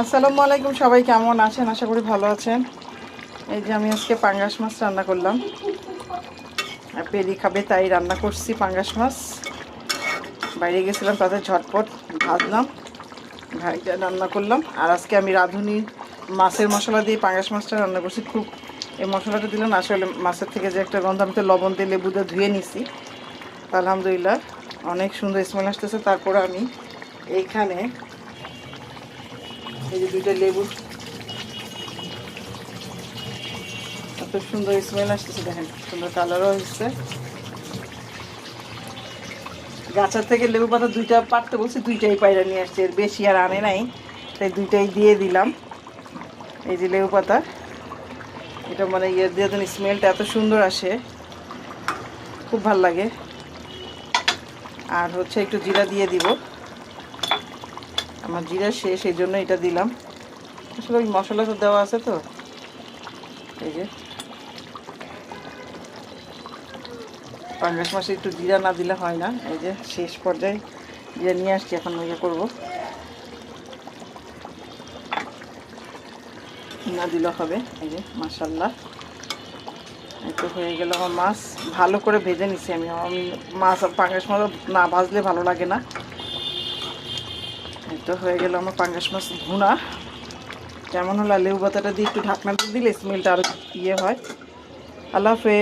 আসসালামু আলাইকুম, সবাই কেমন আছেন? আশা করি ভালো আছেন। এই যে আমি আজকে পাঙ্গাস মাছ রান্না করলাম, আর পেরি খাবে তাই রান্না করছি পাঙ্গাস মাছ। বাইরে গেছিলাম, তাদের ঝটপট ভাজলাম, ভাইটা রান্না করলাম। আর আজকে আমি রাঁধুনি মাছের মশলা দিয়ে পাঙ্গাস মাছটা রান্না করছি। খুব এই মশলাটা দিলাম আসলে মাছের থেকে যে একটা গন্ধ, আমি তো লবণ দিয়ে লেবু দিয়ে ধুয়ে নিছি। আলহামদুলিল্লাহ অনেক সুন্দর স্মেল আসতেছে। তারপরে আমি এইখানে এই যে 2টা লেবু, এত সুন্দর স্মেল আসতেছে, দেখেন সুন্দর কালারও হচ্ছে। গাছের থেকে লেবু পাতা 2টা পারতে বলছি, 2টাই পায়রা নিয়ে আসছে, এর বেশি আর আনে নাই, তাই 2টাই দিয়ে দিলাম। এই যে লেবু পাতা, এটা মানে ইয়ে দিয়ে দেন, স্মেলটা এত সুন্দর আসে, খুব ভাল লাগে। আর হচ্ছে একটু জিরা দিয়ে দিব, আমার জিরা শেষ এই জন্য এটা দিলাম। আসলে ওই মশলা তো দেওয়া আছে তো। এই যে পাঙ্গাস মাছে একটু জিরা না দিলে হয় না। এই যে শেষ পর্যায়ে জিরা নিয়ে আসছি, এখন ইয়ে করবো, না দিলে হবে। এই যে মাশাল্লাহ, একটু হয়ে গেল আমার মাছ। ভালো করে ভেজে নিছি আমি মাছ, পাঙ্গাস মাছ না ভাজলে ভালো লাগে না। এই তো হয়ে গেল আমার পাঙ্গাস মাছ ভুনা। কেমন হলো? লেবু পাতাটা দিয়ে একটু ঢাকনা দিয়ে দিলে স্মেলটা আরও ইয়ে হয়। আল্লাহ হাফেজ।